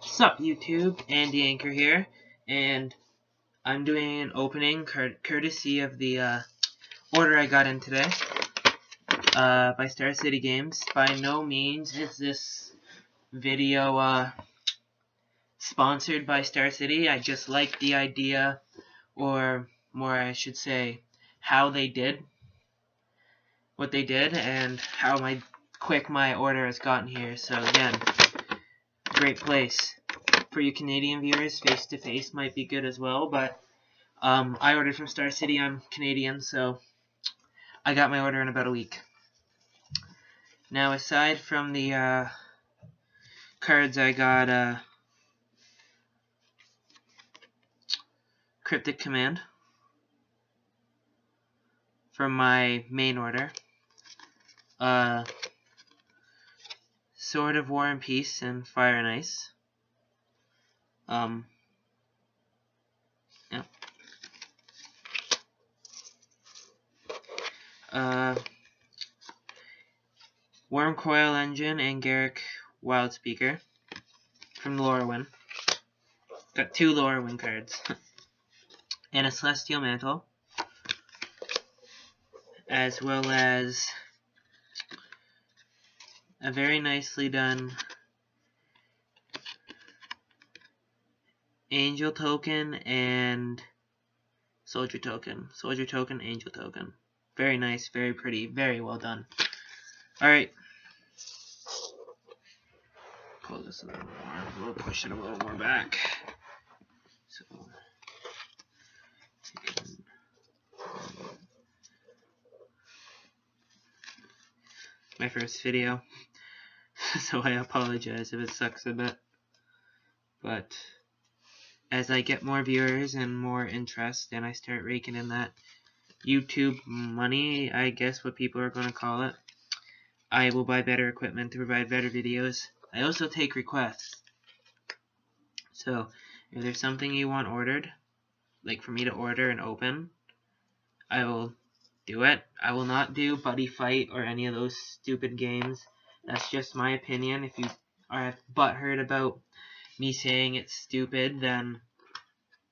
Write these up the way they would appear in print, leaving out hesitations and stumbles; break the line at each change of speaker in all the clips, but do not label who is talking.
Sup YouTube, Andy Anchor here, and I'm doing an opening courtesy of the order I got in today by StarCityGames. By no means is this video sponsored by Star City. I just like the idea, or more I should say, how they did what they did and how quick my order has gotten here. So again, great place. For you Canadian viewers, face-to-face might be good as well, but I ordered from Star City. I'm Canadian, so I got my order in about a week. Now, aside from the cards, I got Cryptic Command from my main order, Sword of War and Peace and Fire and Ice. Worm Coil Engine and Garrick Wildspeaker from Lorwyn. Got 2 Lorwyn cards. And a Celestial Mantle. As well as a very nicely done Angel Token and Soldier Token. Soldier Token, Angel Token. Very nice, very pretty, very well done. Alright. Pull this a little more. We'll push it a little more back. So, my first video. So I apologize if it sucks a bit. But as I get more viewers and more interest and I start raking in that YouTube money, I guess what people are going to call it, I will buy better equipment to provide better videos. I also take requests. So if there's something you want ordered, like for me to order and open, I will do it. I will not do Buddy Fight or any of those stupid games. That's just my opinion. If you are butthurt about me saying it's stupid, then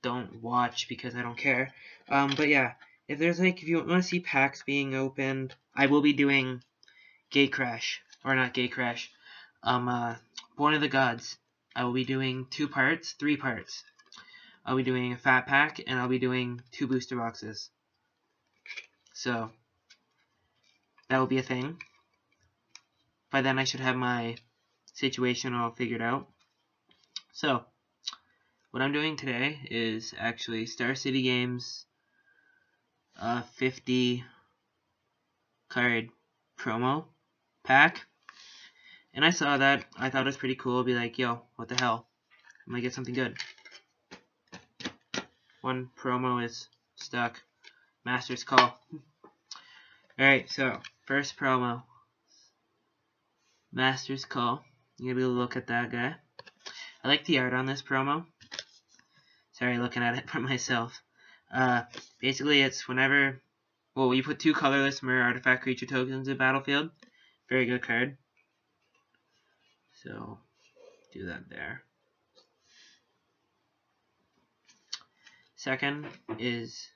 don't watch because I don't care. But yeah, if you want to see packs being opened, I will be doing Gate Crash, or not Gate Crash, Born of the Gods. I will be doing 3 parts. I'll be doing a fat pack, and I'll be doing 2 booster boxes. So, that will be a thing. By then I should have my situation all figured out. So, what I'm doing today is actually StarCityGames 50 card promo pack. And I saw that. I thought it was pretty cool. I'd be like, yo, what the hell? I might get something good. One promo is stuck. Master's Call. Alright, so, first promo. Master's Call. You're gonna be able to look at that guy. I like the art on this promo. Sorry, looking at it for myself. Basically, it's whenever... Well, you put 2 colorless mirror artifact creature tokens in the battlefield. Very good card. So, do that there. Second is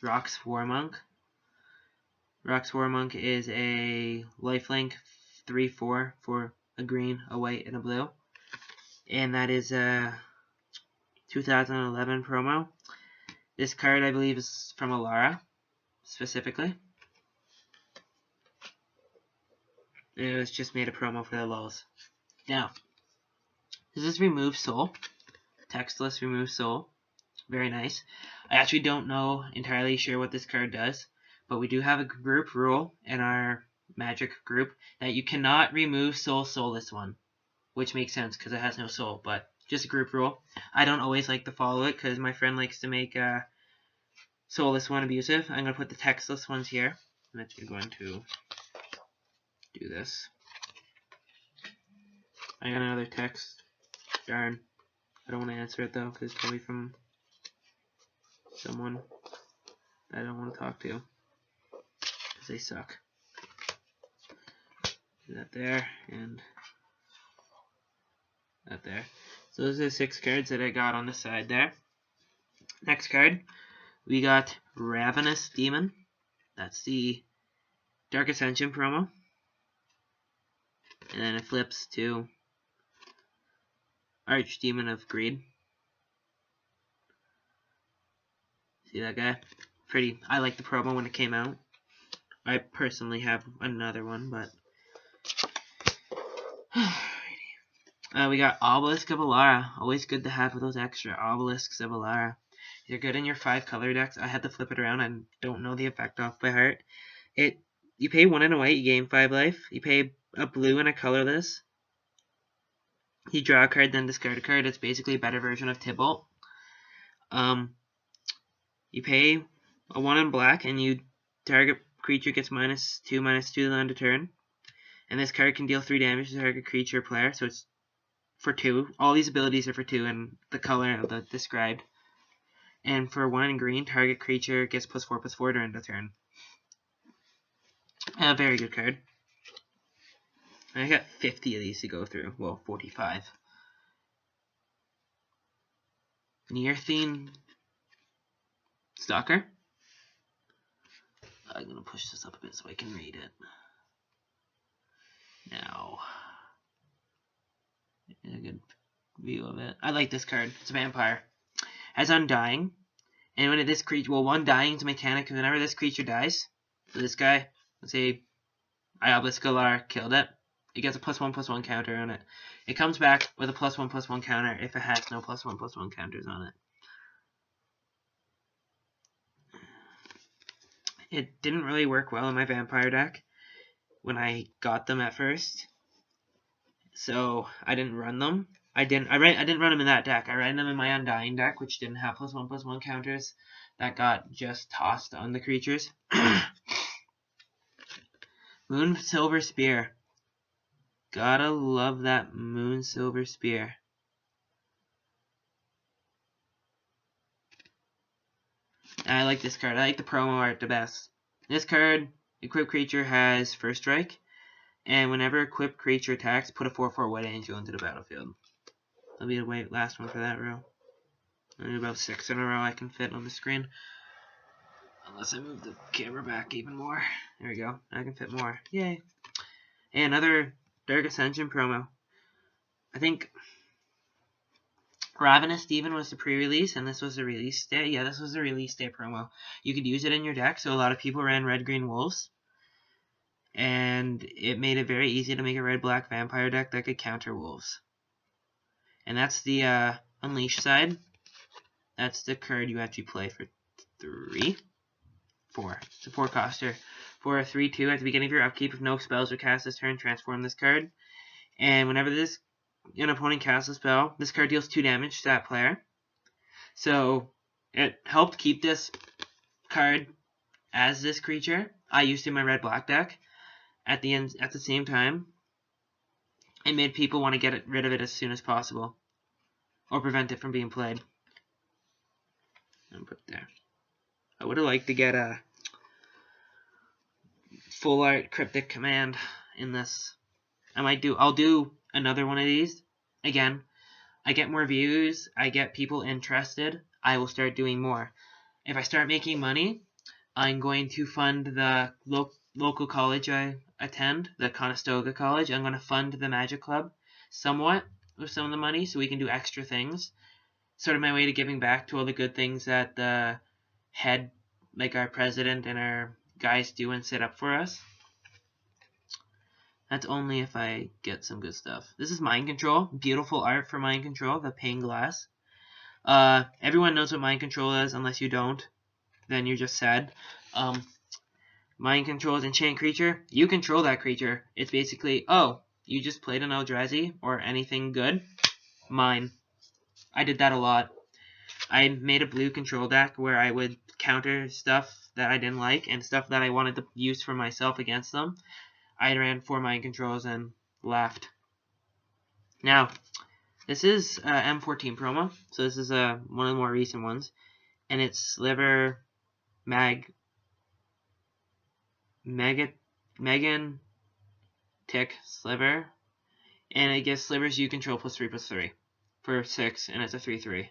Rock's Warmonk. Rock's Warmonk is a lifelink 3/4 for a green, a white, and a blue. And that is a 2011 promo. This card, I believe, is from Alara, specifically. It was just made a promo for the lulz. Now, this is Remove Soul. Textless Remove Soul. Very nice. I actually don't know entirely sure what this card does, but we do have a group rule in our Magic group that you cannot remove soulless one, which makes sense because it has no soul, but just a group rule. I don't always like to follow it because my friend likes to make soulless one abusive. I'm going to put the textless ones here. I'm actually going to do this. I got another text. Darn. I don't want to answer it though because it's probably from someone that I don't want to talk to because they suck. Do that there and that there. So those are the 6 cards that I got on the side there. Next card, we got Ravenous Demon. That's the Dark Ascension promo. And then it flips to Archdemon of Greed. See that guy? Pretty. I like the promo when it came out. I personally have another one, but we got Obelisk of Alara. Always good to have those extra Obelisks of Alara. They're good in your 5 color decks. I had to flip it around. I don't know the effect off by heart. You pay 1 and a white, you gain 5 life. You pay a blue and a colorless. You draw a card, then discard a card. It's basically a better version of Tybalt. You pay a 1 in black, and you target creature gets -2/-2 to the end of turn. And this card can deal 3 damage to target creature or player, so it's for 2. All these abilities are for 2 and the color of the described. And for 1 in green, target creature gets +4/+4 during the turn. A very good card. I got 50 of these to go through. Well, 45. Nearthine Stalker. I'm going to push this up a bit so I can read it. Now, a good view of it. I like this card. It's a vampire. Has Undying. And when this creature, well, Undying is a mechanic. Whenever this creature dies, so this guy, let's say Obelisk Galar killed it, it gets a +1/+1 counter on it. It comes back with a +1/+1 counter if it has no +1/+1 counters on it. It didn't really work well in my vampire deck when I got them at first, so I didn't run them. I didn't run them in that deck. I ran them in my Undying deck, which didn't have +1/+1 counters. That got just tossed on the creatures. Moon Silver Spear. Gotta love that Moon Silver Spear. I like this card. I like the promo art the best. This card, equipped creature has First Strike, and whenever equipped creature attacks, put a 4/4 White Angel into the battlefield. That'll be the last one for that row. Maybe about 6 in a row I can fit on the screen. Unless I move the camera back even more. There we go. I can fit more. Yay. And another Dark Ascension promo. I think Ravenous Demon was the pre-release, and this was the release day. Yeah, this was the release day promo. You could use it in your deck, so a lot of people ran Red-Green Wolves. And it made it very easy to make a red-black vampire deck that could counter wolves. And that's the Unleash side. That's the card you actually play for 4. It's a 4-coster. For a 3/2 at the beginning of your upkeep, if no spells are cast this turn, transform this card. And whenever an opponent casts a spell, this card deals 2 damage to that player. So it helped keep this card as this creature. I used it in my red-black deck. At the same time, it made people want to get rid of it as soon as possible, or prevent it from being played. And put it there. I would have liked to get a full art Cryptic Command in this. I'll do another one of these. Again, I get more views, I get people interested, I will start doing more. If I start making money, I'm going to fund the local college I attend, the Conestoga College. I'm going to fund the Magic Club somewhat with some of the money so we can do extra things. Sort of my way to giving back to all the good things that the head, like our president and our guys do and set up for us. That's only if I get some good stuff. This is Mind Control. Beautiful art for Mind Control, the pane glass. Everyone knows what Mind Control is. Unless you don't, then you're just sad. Mind Control is enchant creature. You control that creature. It's basically, oh, you just played an Eldrazi or anything good? Mine. I did that a lot. I made a blue control deck where I would counter stuff that I didn't like and stuff that I wanted to use for myself against them. I ran 4 Mind Controls and left. Now, this is M14 promo, so this is one of the more recent ones, and it's Sliver, Megan, Tick, Sliver, and it gives Slivers you control +3/+3 for 6, and it's a 3/3.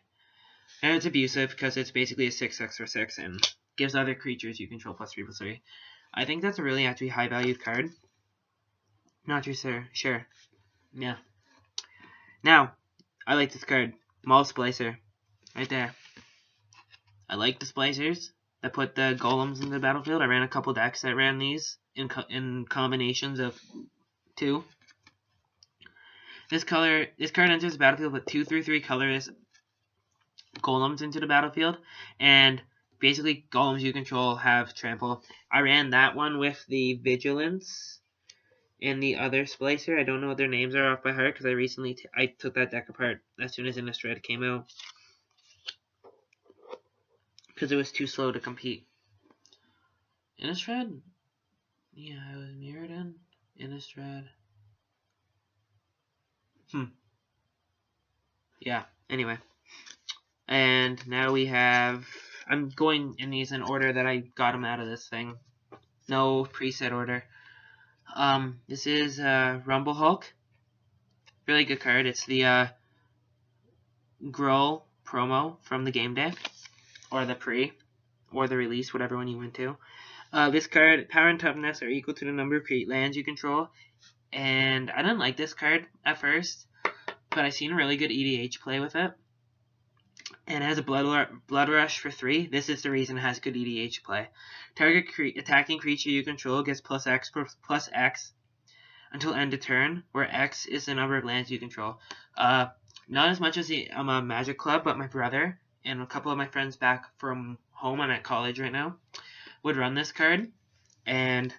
And it's abusive because it's basically a 6/6 for 6 and gives other creatures you control +3/+3. I think that's a really actually high valued card. Not too sure. Yeah. Now, I like this card. Maul Splicer. Right there. I like the Splicers that put the golems in the battlefield. I ran a couple decks that ran these in combinations of 2. This card enters the battlefield with 2 3/3 colorless golems into the battlefield, and basically golems you control have trample. I ran that one with the Vigilance and the other Splicer. I don't know what their names are off by heart because I recently I took that deck apart as soon as Innistrad came out because it was too slow to compete. Innistrad? Yeah, I was mirrored in Innistrad. Yeah, anyway. And now we have... I'm going in these in order that I got them out of this thing. No preset order. This is Rumble Hulk. Really good card. It's the Growl promo from the game day. Or the pre. Or the release, whatever one you went to. This card, power and toughness are equal to the number of lands you control. And I didn't like this card at first, but I seen a really good EDH play with it. And it has a Blood Rush for 3. This is the reason it has good EDH play. Target attacking creature you control gets +X until end of turn, where X is the number of lands you control. Not as much as I'm a Magic Club, but my brother and a couple of my friends back from home, I'm at college right now, would run this card, and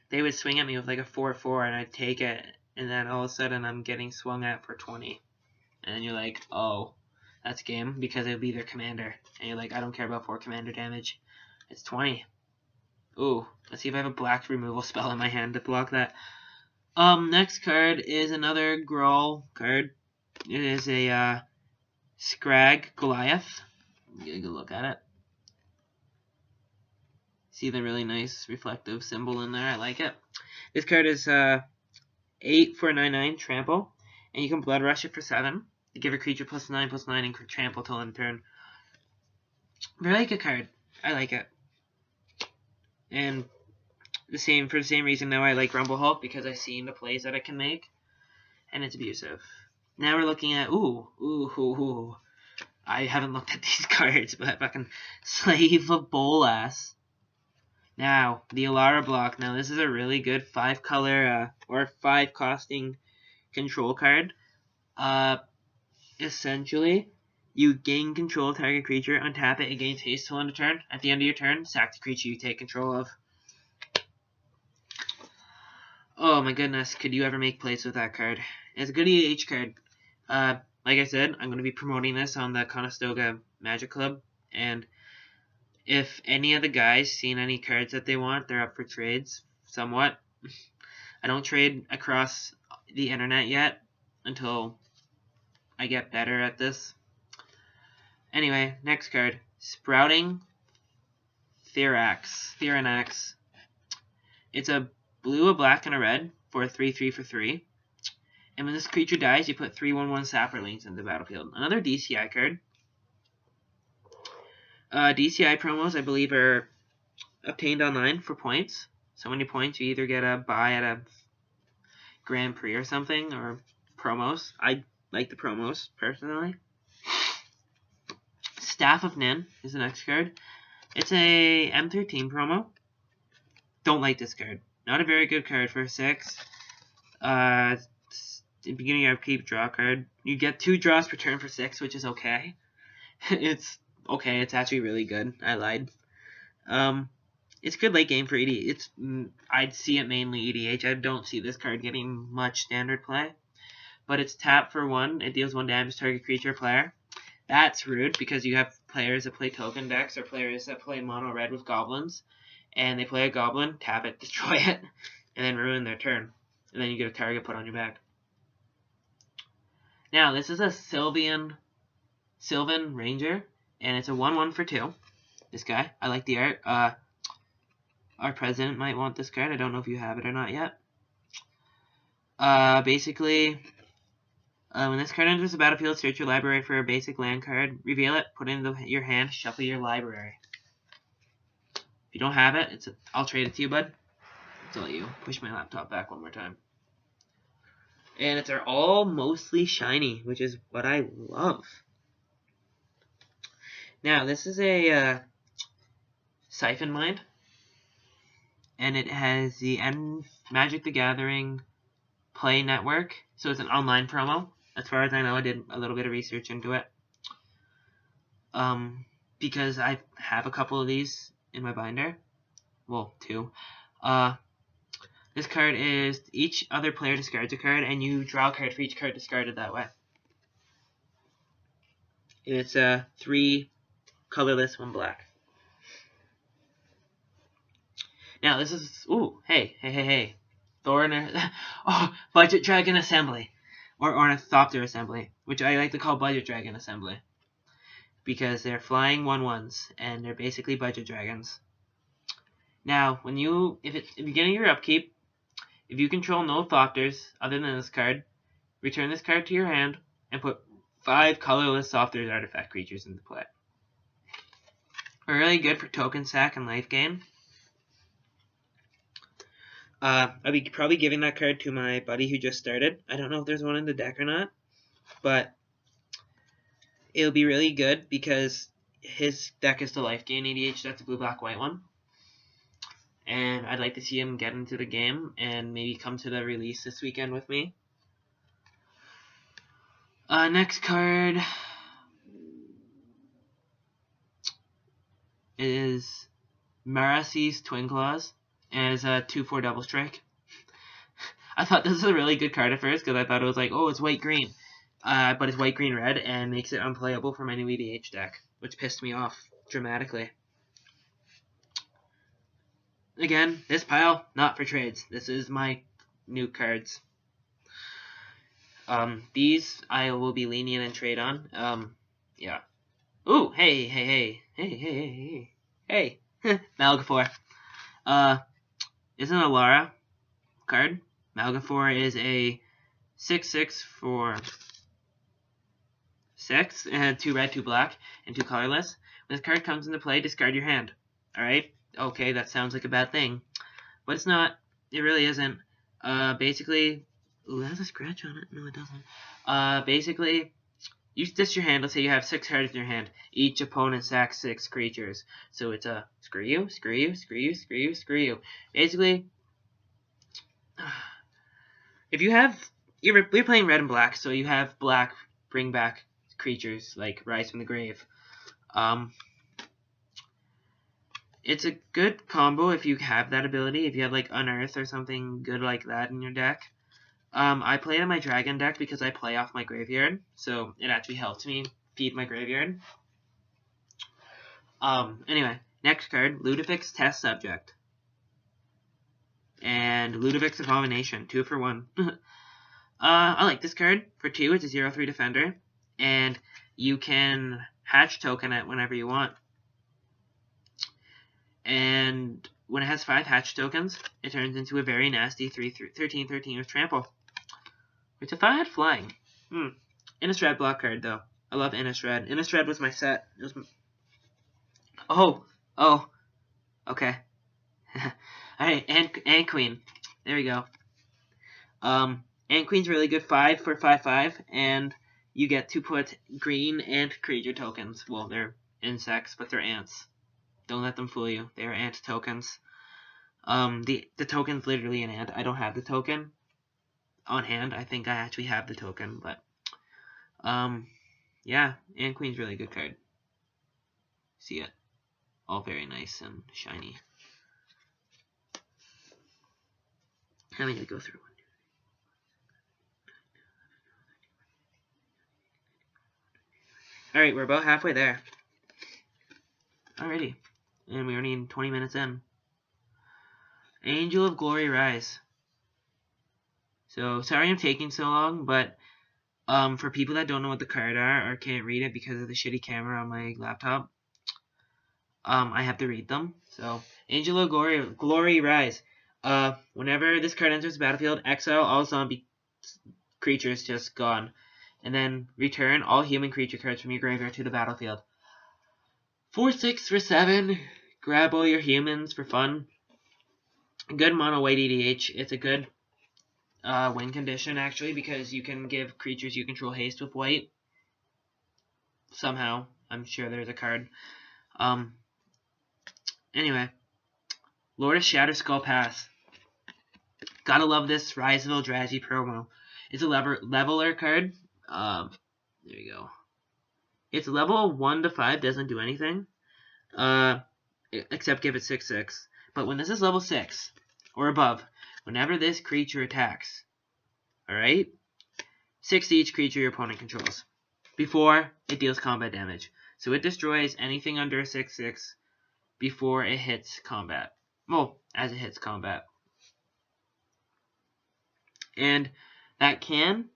they would swing at me with like a 4/4, and I'd take it, and then all of a sudden I'm getting swung at for 20. And you're like, oh, that's game, because it would be their commander. And you're like, I don't care about 4 commander damage. It's 20. Ooh, let's see if I have a black removal spell in my hand to block that. Next card is another Growl card. It is a Scrag Goliath. Get a good look at it. See the really nice reflective symbol in there? I like it. This card is 8 for 9/9 trample, and you can Blood Rush it for 7. You give a creature +9/+9 and trample till end turn. Really good card. I like it. And for the same reason now I like Rumble Hulk, because I've seen the plays that it can make, and it's abusive. Now we're looking at ooh. I haven't looked at these cards, but fucking Slave of Bolas. Now, the Alara block. Now, this is a really good 5-color or 5-costing control card. Essentially, you gain control of target creature, untap it, and gains haste till end of turn. At the end of your turn, sack the creature you take control of. Oh my goodness, could you ever make plays with that card? It's a good EDH card. Like I said, I'm going to be promoting this on the Conestoga Magic Club, and if any of the guys seen any cards that they want, they're up for trades, somewhat. I don't trade across the internet yet until I get better at this. Anyway, next card. Sprouting Therax. It's a blue, a black, and a red for a 3/3 for 3. And when this creature dies, you put 3/1/1 Saprolinks into the battlefield. Another DCI card. DCI promos, I believe, are obtained online for points. So when you points, you either get a buy at a Grand Prix or something, or promos. I like the promos, personally. Staff of Nin is the next card. It's a M13 promo. Don't like this card. Not a very good card for 6. At the beginning of keep draw card. You get 2 draws per turn for 6, which is okay. It's okay, it's actually really good. I lied. It's good late game for EDH. I'd see it mainly EDH. I don't see this card getting much standard play. But it's tap for 1. It deals 1 damage to target creature or player. That's rude because you have players that play token decks or players that play mono red with goblins. And they play a goblin, tap it, destroy it, and then ruin their turn. And then you get a target put on your back. Now, this is a Sylvan Ranger. And it's a 1/1 for 2. This guy. I like the art. Our president might want this card. I don't know if you have it or not yet. Basically, When this card enters the battlefield, search your library for a basic land card, reveal it, put it into your hand, shuffle your library. If you don't have it, I'll trade it to you, bud. I'll let you push my laptop back one more time. And they're all mostly shiny, which is what I love. Now, this is a Siphon Mind, and it has the Magic the Gathering Play Network, so it's an online promo. As far as I know, I did a little bit of research into it. Because I have a couple of these in my binder. Well, 2. This card is each other player discards a card, and you draw a card for each card discarded that way. It's 3 colorless, 1 black. Now this is hey. Budget Dragon Assembly, or Ornithopter Assembly, which I like to call Budget Dragon Assembly, because they're flying 1/1s and they're basically budget dragons. Now, if at the beginning of your upkeep, if you control no Thopters other than this card, return this card to your hand and put 5 colorless Thopters artifact creatures into play. Really good for token sack and life gain. I'll be probably giving that card to my buddy who just started. I don't know if there's one in the deck or not, but it'll be really good because his deck is the life gain EDH. That's a blue, black, white one. And I'd like to see him get into the game and maybe come to the release this weekend with me. Next card is Marasi's Twin Claws. And it's a 2/4 double strike. I thought this was a really good card at first because I thought it was like, oh, it's white-green. But it's white-green-red and makes it unplayable for my new EDH deck, which pissed me off dramatically. Again, this pile, not for trades. This is my new cards. These I will be lenient and trade on. Yeah. Ooh, hey. Malgafor. Isn't a Lara card. Malgafor is a 6/6 for 6, and 2 red, 2 black, and 2 colorless. When this card comes into play, discard your hand. Alright? Okay, that sounds like a bad thing. But it's not. It really isn't. Basically... Ooh, that has a scratch on it. No, it doesn't. Basically, you disc your hand. Let's say you have 6 cards in your hand. Each opponent sacks 6 creatures. So it's a screw you. Basically, if you have... You're playing red and black, so you have black bring back creatures like Rise from the Grave. It's a good combo if you have that ability. If you have like Unearth or something good like that in your deck. I play it in my dragon deck because I play off my graveyard, so it actually helps me feed my graveyard. Anyway, next card, Ludovic's Test Subject. And Ludovic's Abomination, 2 for 1. I like this card. For 2, it's a 0/3 defender, and you can hatch token it whenever you want. And when it has 5 hatch tokens, it turns into a very nasty 13/13 with trample. It's a 5 flying. Innistrad block card, though. I love Innistrad. Innistrad was my set. It was Oh. Okay. Alright, and Queen. There we go. Ant Queen's really good 5 for 5/5, and you get to put green ant creature tokens. Well, they're insects, but they're ants. Don't let them fool you. They are ant tokens. The token's literally an ant. I don't have the token on hand. I think I actually have the token, but yeah, Ant Queen's really good card. See it? All very nice and shiny. I need to go through one. Alright, we're about halfway there. Alrighty. And we're only 20 minutes in. Angel of Glory Rise. So, sorry I'm taking so long, but for people that don't know what the card are or can't read it because of the shitty camera on my laptop, I have to read them. So, Angel of Glory Rise. Whenever this card enters the battlefield, exile all zombie creatures just gone. And then return all human creature cards from your graveyard to the battlefield. 4-6 for 7. Grab all your humans for fun. Good mono white EDH. It's a good win condition, actually, because you can give creatures you control haste with white. Somehow. I'm sure there's a card. Anyway. Lord of Shatterskull Pass. Gotta love this Rise of Eldrazi promo. It's a leveler card. There you go. It's level 1 to 5, doesn't do anything. Except give it 6/6. But when this is level 6 or above, whenever this creature attacks, alright, 6 to each creature your opponent controls before it deals combat damage. So it destroys anything under a 6/6 before it hits combat. Well, as it hits combat. And that can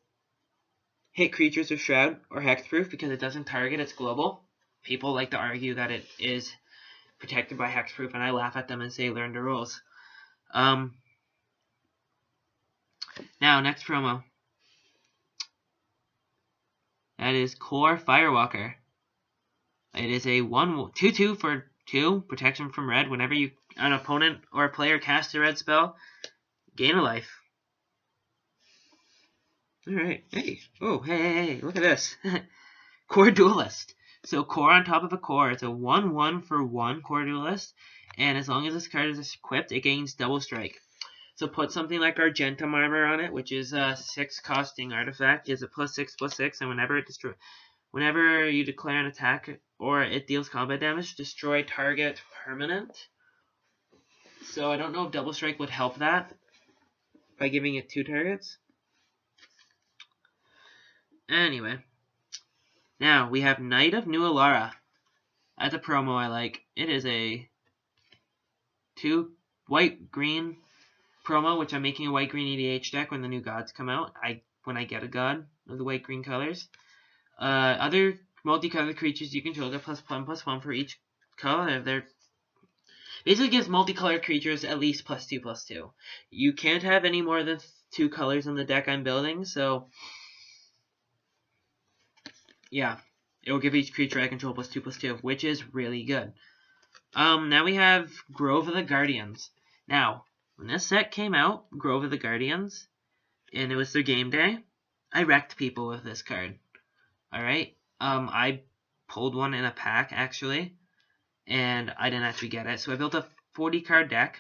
hit creatures with Shroud or Hexproof because it doesn't target, it's global. People like to argue that it is protected by Hexproof, and I laugh at them and say learn the rules. Now, next promo. That is Core Firewalker. It is a 2/2 for 2, protection from red. Whenever an opponent or a player casts a red spell, gain a life. Alright, hey. Oh, hey, look at this. Core Duelist. So core on top of a core. It's a 1/1 for 1 Core Duelist. And as long as this card is equipped, it gains double strike. So put something like Argentum Armor on it, which is a 6 costing artifact. Gives it +6/+6, and whenever you declare an attack or it deals combat damage, destroy target permanent. So I don't know if double strike would help that by giving it 2 targets. Anyway. Now, we have Knight of New Alara. That's a promo I like. It is a 2 white-green promo, which I'm making a white-green EDH deck when the new gods come out. When I get a god of the white-green colors. Other multicolored creatures you control get +1/+1 for each color. They're basically gives multicolored creatures at least +2/+2. You can't have any more than 2 colors in the deck I'm building, so yeah, it will give each creature I control +2/+2, which is really good. Now we have Grove of the Guardians. Now, when this set came out, Grove of the Guardians, and it was their game day, I wrecked people with this card. Alright? I pulled one in a pack, actually, and I didn't actually get it. So I built a 40-card deck,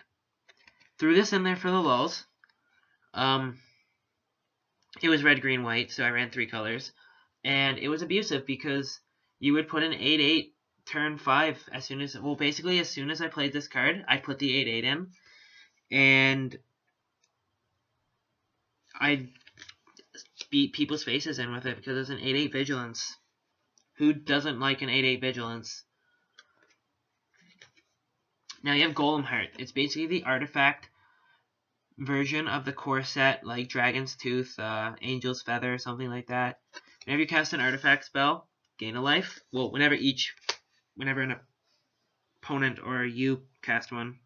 threw this in there for the lulz. It was red, green, white, so I ran 3 colors. And it was abusive because you would put an 8/8 turn 5 as soon as I played this card, I put the 8/8 in. And I beat people's faces in with it because it's an 8/8 Vigilance. Who doesn't like an 8/8 Vigilance? Now you have Golem Heart. It's basically the artifact version of the core set, like Dragon's Tooth, Angel's Feather, something like that. Whenever you cast an artifact spell, gain a life. Well, whenever an opponent or you cast one.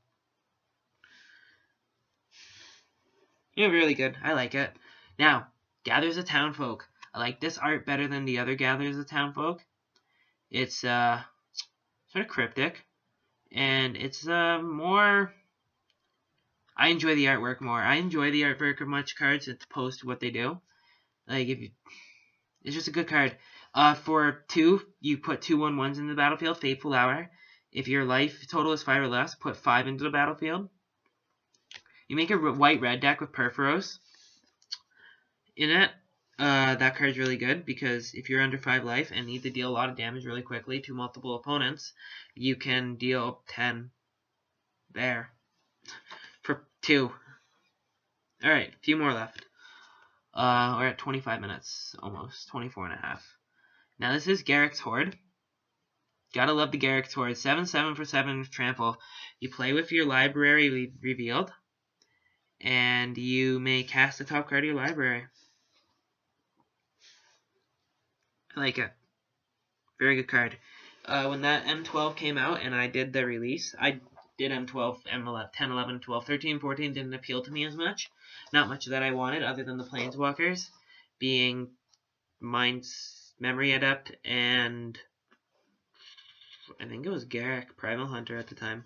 Yeah, really good. I like it. Now, Gathers of Townfolk. I like this art better than the other Gathers of Townfolk. It's sort of cryptic, and it's more. I enjoy the artwork more. I enjoy the artwork of much cards as opposed to what they do. Like it's just a good card. For 2, you put 2 1/1s in the battlefield. Fateful Hour. If your life total is 5 or less, put 5 into the battlefield. You make a white-red deck with Perforos in it. That card's really good because if you're under 5 life and need to deal a lot of damage really quickly to multiple opponents, you can deal 10 there for 2. Alright, a few more left. We're at 25 minutes, almost, 24.5. Now this is Garrick's Horde. Gotta love the Garrick's Horde. 7/7 for 7 with Trample. You play with your library revealed, and you may cast the top card of your library. I like it. Very good card. When that M12 came out and I did the release, I did M12, M11, 10, 11, 12, 13, 14 didn't appeal to me as much. Not much that I wanted other than the Planeswalkers being Mind's Memory Adept, and I think it was Garrick, Primal Hunter at the time.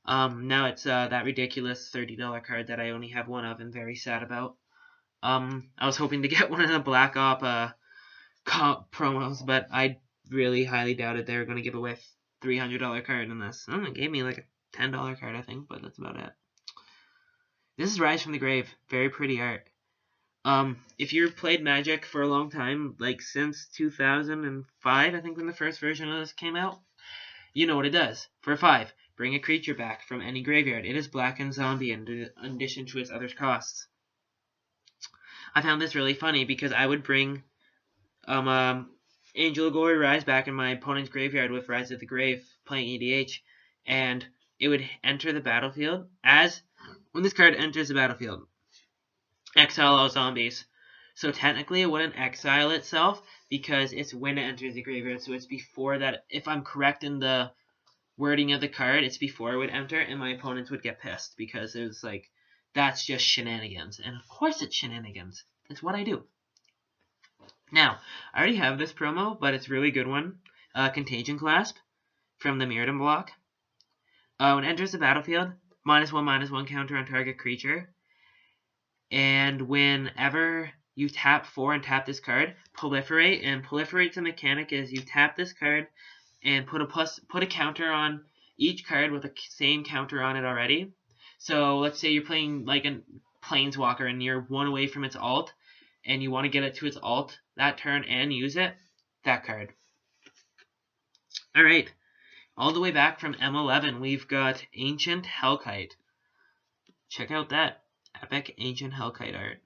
Now it's that ridiculous $30 card that I only have one of and very sad about. I was hoping to get one of the Black Op comp promos, but I really highly doubted they were going to give away a $300 card in this. It gave me like a $10 card, I think, but that's about it. This is Rise from the Grave. Very pretty art. If you've played Magic for a long time, like since 2005, I think when the first version of this came out, you know what it does. For 5, bring a creature back from any graveyard. It is black and zombie in addition to its other costs. I found this really funny because I would bring Angel of Glory Rise back in my opponent's graveyard with Rise of the Grave playing EDH, and it would enter the battlefield when this card enters the battlefield, exile all zombies. So technically it wouldn't exile itself because it's when it enters the graveyard, so it's before that. If I'm correct in the wording of the card, it's before it would enter, and my opponents would get pissed because it was like, that's just shenanigans. And of course it's shenanigans. It's what I do. Now, I already have this promo, but it's a really good one. Contagion Clasp from the Mirrodin block. When it enters the battlefield, -1/-1 counter on target creature. And whenever you tap 4 and tap this card, proliferate. And proliferate's a mechanic is you tap this card and put a counter on each card with the same counter on it already. So let's say you're playing like a Planeswalker and you're 1 away from its alt, and you want to get it to its alt that turn and use it, that card. Alright, all the way back from M11, we've got Ancient Hellkite. Check out that epic Ancient Hellkite art.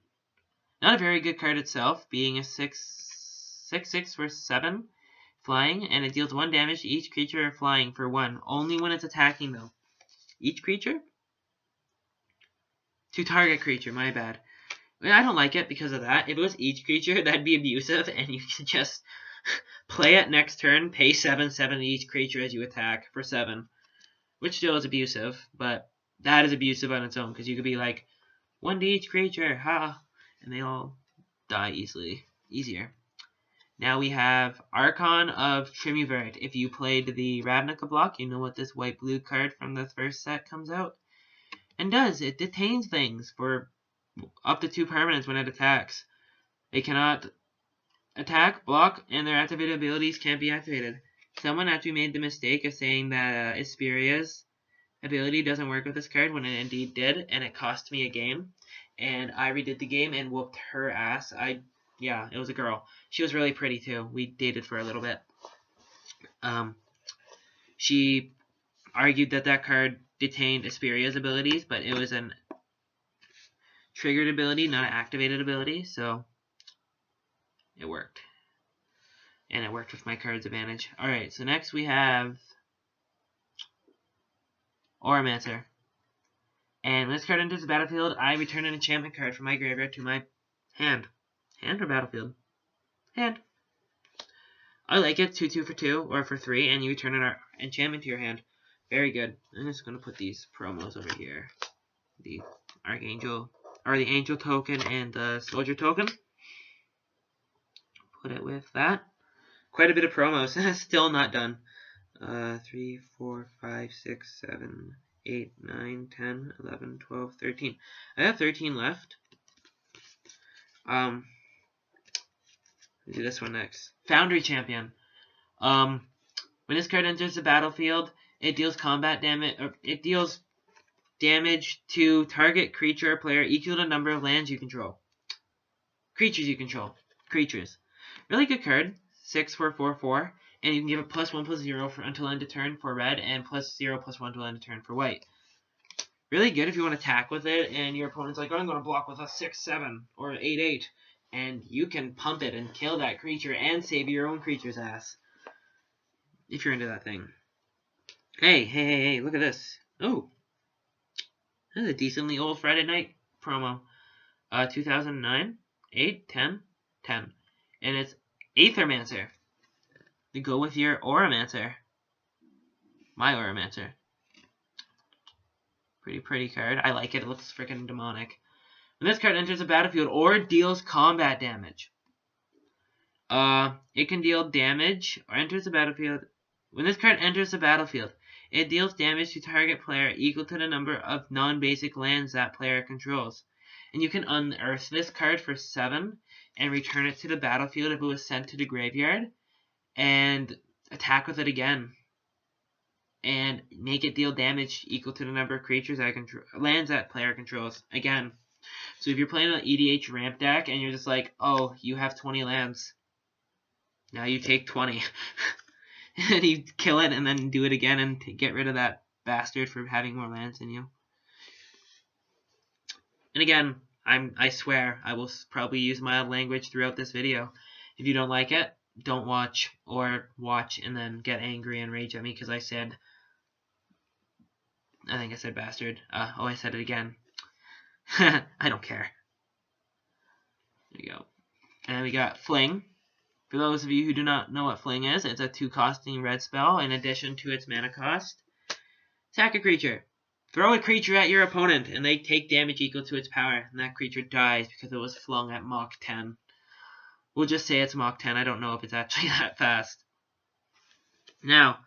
Not a very good card itself, being a 6/6 for 7 flying, and it deals 1 damage to each creature flying for 1, only when it's attacking though. Each creature? To target creature, my bad. I don't like it because of that. If it was each creature, that'd be abusive, and you could just play it next turn, pay 7/7 to each creature as you attack for 7, which still is abusive, but that is abusive on its own, because you could be like, 1 to each creature, ha, and they all die easier. Now we have Archon of Triumvirate. If you played the Ravnica block, you know what this white-blue card from the first set comes out and does. It detains things for up to 2 permanents when it attacks. They cannot attack, block, and their activated abilities can't be activated. Someone actually made the mistake of saying that Isperia's ability doesn't work with this card when it indeed did, and it cost me a game. And I redid the game and whooped her ass. Yeah, it was a girl. She was really pretty too. We dated for a little bit. She argued that card detained Isperia's abilities, but it was an triggered ability, not an activated ability, so it worked. And it worked with my card's advantage. Alright, so next we have Auramancer. And when this card enters the battlefield, I return an enchantment card from my graveyard to my hand. Hand or battlefield? Hand. I like it. 2/2 for 2 or for 3, and you return an enchantment to your hand. Very good. I'm just going to put these promos over here. The Archangel, or the Angel token and the Soldier token. Put it with that. Quite a bit of promos. Still not done. 3, 4, 5, 6, 7, 8, 9, 10, 11, 12, 13. I have 13 left. We'll do this one next. Foundry Champion. When this card enters the battlefield, it deals combat damage. It deals damage to target creature or player equal to the number of lands you control. Creatures you control. Creatures. Really good card. 6 for 4/4, and you can give it +1/+0 until end of turn for red, and +0/+1 until end of turn for white. Really good if you want to attack with it, and your opponent's like, oh, I'm going to block with a 6/7 or 8/8, and you can pump it and kill that creature and save your own creature's ass. If you're into that thing. Hey, look at this. Oh, this is a decently old Friday night promo. 2009, 8, 10, 10. And it's Aethermancer. You go with your Auramancer. My Auramancer. Pretty pretty card. I like it. It looks freaking demonic. When this card enters the battlefield or deals combat damage, It can deal damage or enters the battlefield. When this card enters the battlefield, it deals damage to target player equal to the number of non-basic lands that player controls. And you can unearth this card for 7 and return it to the battlefield if it was sent to the graveyard, and attack with it again. And make it deal damage equal to the number of creatures that lands that player controls. Again. So if you're playing an EDH ramp deck and you're just like, oh, you have 20 lands. Now you take 20. And you kill it and then do it again and get rid of that bastard for having more lands than you. And again, I swear I will probably use mild language throughout this video. If you don't like it, don't watch, or watch and then get angry and rage at me because I think I said bastard. I said it again. I don't care. There you go. And we got Fling. For those of you who do not know what Fling is, it's a 2-costing red spell in addition to its mana cost. Attack a creature. Throw a creature at your opponent, and they take damage equal to its power, and that creature dies because it was flung at Mach 10. We'll just say it's Mach 10. I don't know if it's actually that fast. Now,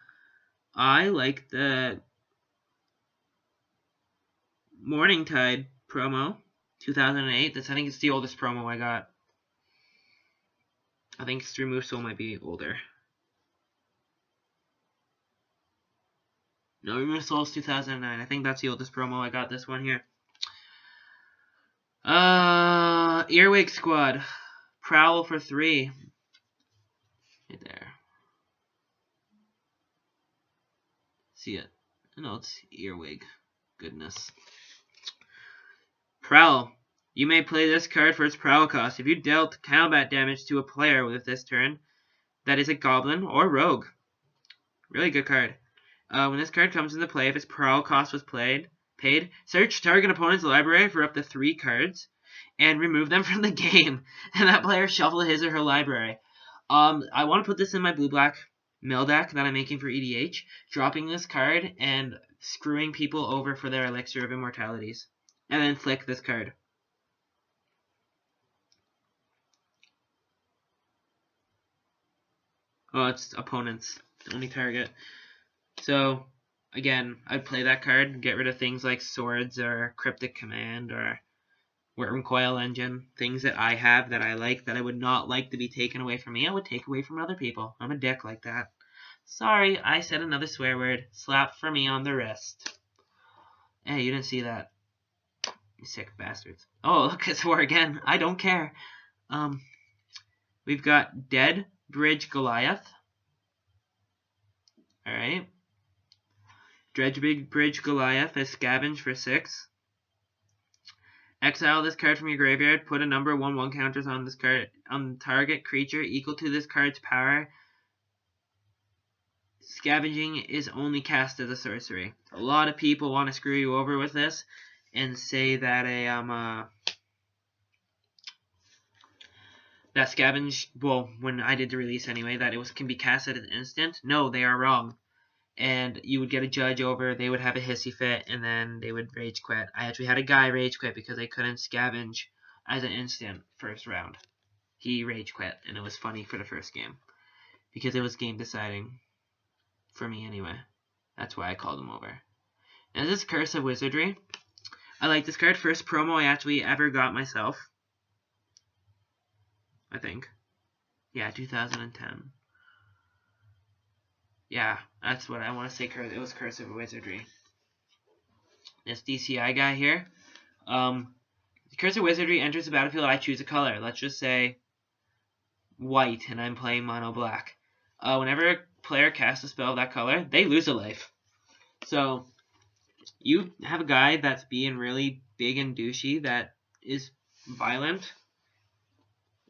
I like the Morningtide promo, 2008. I think it's the oldest promo I got. I think Remove Soul might be older. No, Remove Soul is 2009. I think that's the oldest promo I got. This one here. Earwig Squad. Prowl for 3. Right there. See it? No, it's Earwig. Goodness. Prowl. You may play this card for its Prowl cost. If you dealt combat damage to a player with this turn, that is a Goblin or Rogue. Really good card. When this card comes into play, if its Prowl cost was paid, search target opponent's library for up to 3 cards and remove them from the game. And that player shuffle his or her library. I want to put this in my blue-black mill deck that I'm making for EDH, dropping this card and screwing people over for their Elixir of Immortalities. And then flick this card. Oh, it's opponents. Only target. So, again, I'd play that card, get rid of things like Swords or Cryptic Command or Wyrmcoil Engine. Things that I have that I like that I would not like to be taken away from me. I would take away from other people. I'm a dick like that. Sorry, I said another swear word. Slap for me on the wrist. Hey, you didn't see that. You sick bastards. Oh, look, it's war again. I don't care. We've got Dead Bridge Goliath. Alright. Bridge Goliath is Scavenge for 6. Exile this card from your graveyard. Put a number 1/1 counters on this card on target creature equal to this card's power. Scavenging is only cast as a sorcery. A lot of people want to screw you over with this and say that that Scavenge, well, when I did the release anyway, that it can be cast at an instant. No, they are wrong. And you would get a judge over, they would have a hissy fit, and then they would rage quit. I actually had a guy rage quit because they couldn't scavenge as an instant first round. He rage quit, and it was funny for the first game. Because it was game deciding. For me anyway. That's why I called him over. Now this is Curse of Wizardry. I like this card. First promo I actually ever got myself. I think. Yeah, 2010. Yeah, that's what I want to say. It was Curse of Wizardry. This DCI guy here. Curse of Wizardry enters the battlefield. I choose a color. Let's just say white, and I'm playing mono black. Whenever a player casts a spell of that color, they lose a life. So you have a guy that's being really big and douchey that is violent.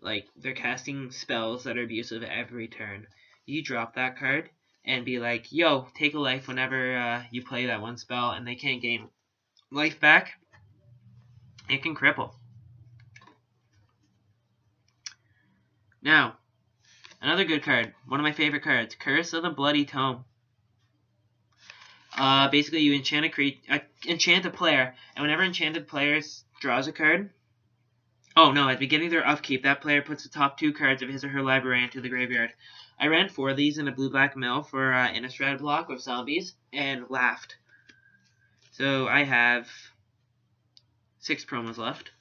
Like, they're casting spells that are abusive every turn. You drop that card and be like, yo, take a life whenever you play that one spell, and they can't gain life back. It can cripple. Now, another good card. One of my favorite cards. Curse of the Bloody Tome. Basically, you enchant a player, and whenever enchanted player draws a card, Oh no, at the beginning of their upkeep, that player puts the top 2 cards of his or her library into the graveyard. I ran 4 of these in a blue-black mill for Innistrad block with zombies, and laughed. So I have 6 promos left.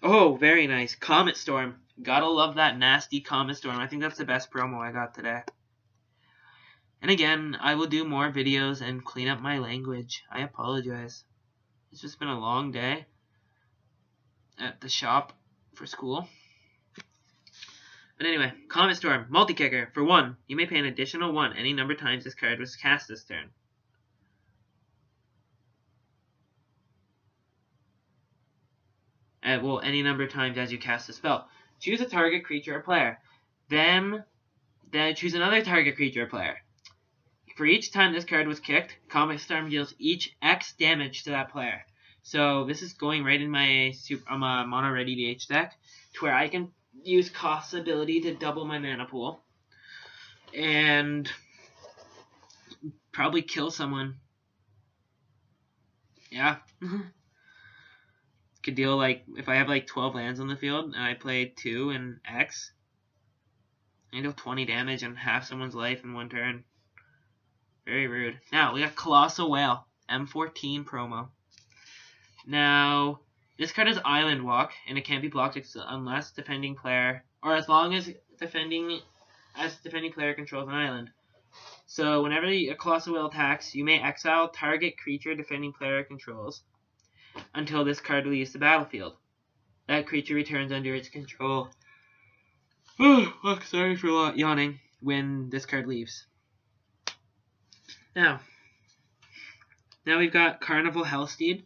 Oh, very nice. Comet Storm. Gotta love that nasty Comet Storm. I think that's the best promo I got today. And again, I will do more videos and clean up my language. I apologize. It's just been a long day at the shop for school. But anyway, Comet Storm, multi-kicker. For 1, you may pay an additional 1 any number of times this card was cast this turn. Well, any number of times as you cast a spell. Choose a target creature or player. Then choose another target creature or player. For each time this card was kicked, Comet Storm deals each X damage to that player. So this is going right in my mono ready DH deck, to where I can use Cost's ability to double my mana pool and probably kill someone. Yeah. Could deal, like, if I have like 12 lands on the field and I play 2 and X, I deal 20 damage and half someone's life in 1 turn. Very rude. Now, we got Colossal Whale, M14 promo. Now, this card is Island Walk, and it can't be blocked unless defending player, or as long as defending player controls an island. So, whenever a Colossal Whale attacks, you may exile target creature defending player controls until this card leaves the battlefield. That creature returns under its control. Oh, sorry for yawning. When this card leaves. Now we've got Carnival Hellsteed.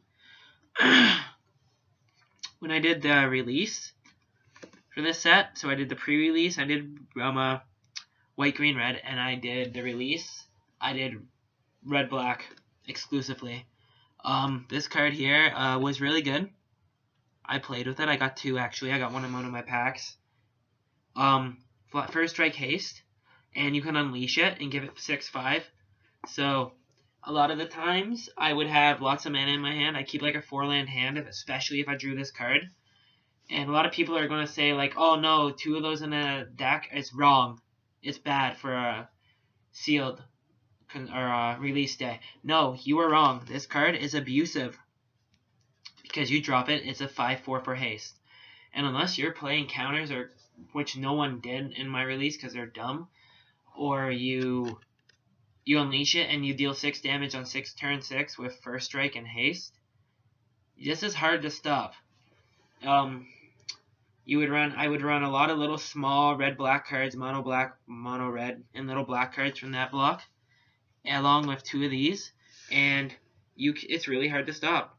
When I did the release for this set, so I did the pre-release, I did white, green, red, and I did the release, I did red, black exclusively. This card here was really good. I played with it. I got 2 actually. I got 1 in one of my packs. First strike haste, and you can unleash it and give it 6/5. So a lot of the times I would have lots of mana in my hand. I keep like a 4-land hand, especially if I drew this card. And a lot of people are going to say like, oh no, 2 of those in a deck is wrong. It's bad for a sealed or release day. No, you are wrong. This card is abusive. Because you drop it, it's a 5/4 for haste. And unless you're playing counters, or which no one did in my release because they're dumb, or you unleash it and you deal 6 damage on turn 6 with first strike and haste, this is hard to stop. I would run a lot of little small red-black cards, mono-black, mono-red, and little black cards from that block, along with 2 of these, and it's really hard to stop.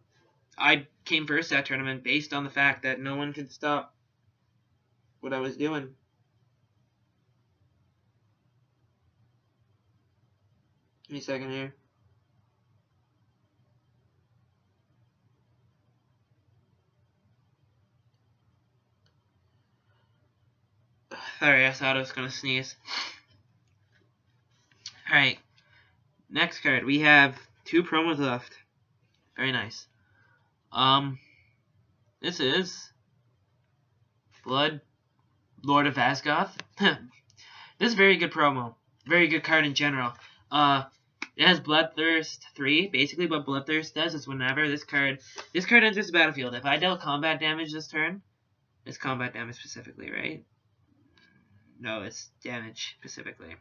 I came first that tournament based on the fact that no one could stop what I was doing. Give me a second here. Sorry, I thought I was going to sneeze. Alright, next card. We have 2 promos left. Very nice. This is Blood Lord of Asgoth. This is a very good promo. Very good card in general. It has Bloodthirst 3. Basically what Bloodthirst does is whenever this card enters the battlefield, if I dealt combat damage this turn, it's combat damage specifically, right? No, it's damage specifically.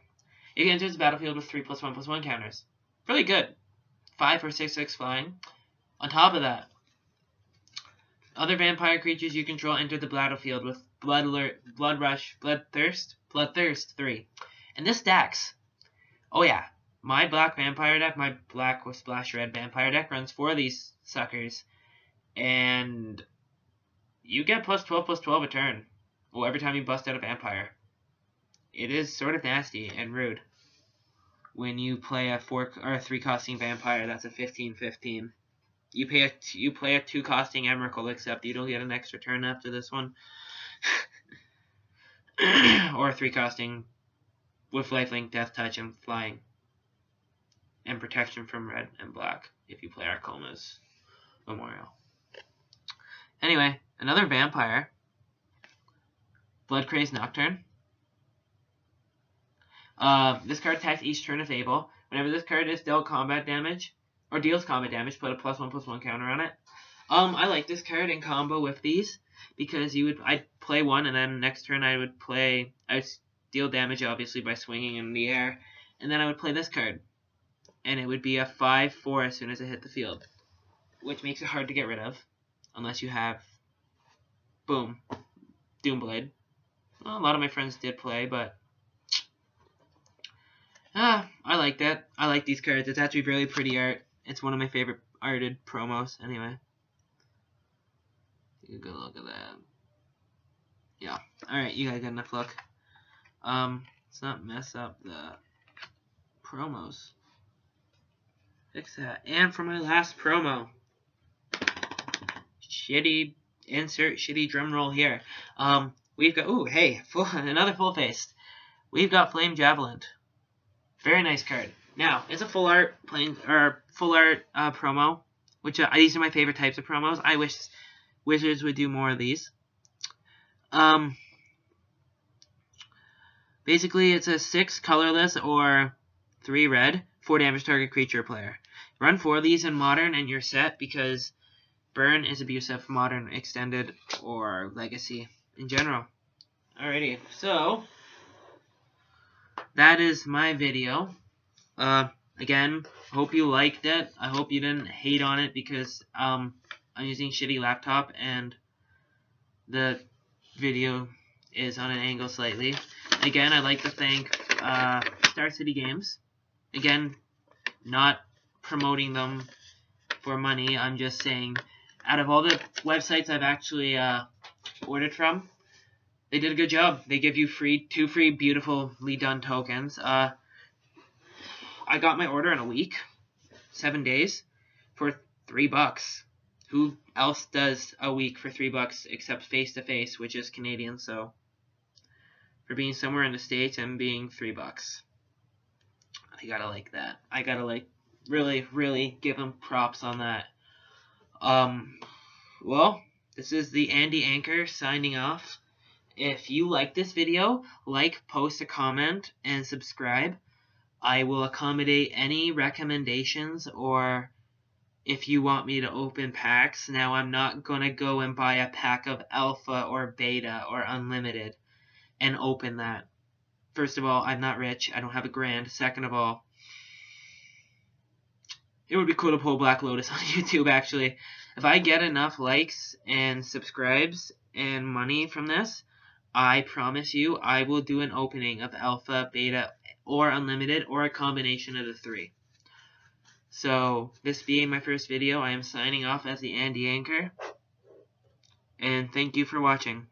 It enters the battlefield with 3+1/+1 counters. Really good. 5 for 6/6 flying. On top of that, other vampire creatures you control enter the battlefield with Bloodthirst 3. And this stacks. Oh yeah, my black vampire deck, my black with splash red vampire deck runs 4 of these suckers, and you get +12/+12 a turn. Well, every time you bust out a vampire. It is sort of nasty and rude when you play a 4 or a 3 costing vampire. That's a 15/15. You play a 2 costing Emrakul, except you don't get an extra turn after this one. Or a 3 costing with lifelink, death touch, and flying. And protection from red and black if you play Arcoma's Memorial. Anyway, another vampire. Bloodcrazed Nocturne. This card attacks each turn if able. Whenever this card is dealt combat damage, or deals combat damage, put a +1/+1 counter on it. I like this card in combo with these, because I'd play one, and then next turn I'd deal damage, obviously, by swinging in the air, and then I would play this card. And it would be a 5/4 as soon as it hit the field, which makes it hard to get rid of, unless you have, boom, Doomblade. Well, a lot of my friends did play, but I like that. I like these cards. It's actually really pretty art. It's one of my favorite arted promos, anyway. Take a good look at that. Yeah. Alright, you guys got enough look. Let's not mess up the promos. Fix that. And for my last promo, insert shitty drum roll here. We've got, ooh, hey, another full-faced. We've got Flame Javelin. Very nice card. Now, it's a full art promo, which these are my favorite types of promos. I wish Wizards would do more of these. Basically, it's a 6 colorless or 3 red, 4 damage target creature player. Run 4 of these in Modern and you're set, because Burn is abusive, Modern, Extended, or Legacy in general. Alrighty, so that is my video. Again, hope you liked it. I hope you didn't hate on it, because I'm using shitty laptop and the video is on an angle slightly. Again, I'd like to thank StarCityGames. Again, not promoting them for money. I'm just saying, out of all the websites I've actually ordered from, they did a good job. They give you two free beautifully done tokens. I got my order in a week, 7 days, for $3. Who else does a week for $3 except Face to Face, which is Canadian? So for being somewhere in the States and being $3, I gotta like that. I gotta really give them props on that. Well, this is the Andy Anchor signing off. If you like this video, post a comment, and subscribe. I will accommodate any recommendations, or if you want me to open packs. Now, I'm not going to go and buy a pack of Alpha or Beta or Unlimited and open that. First of all, I'm not rich. I don't have $1,000. Second of all, it would be cool to pull Black Lotus on YouTube, actually. If I get enough likes and subscribes and money from this, I promise you I will do an opening of Alpha, Beta, or Unlimited, or a combination of the 3. So, this being my first video, I am signing off as the Andy Anchor, and thank you for watching.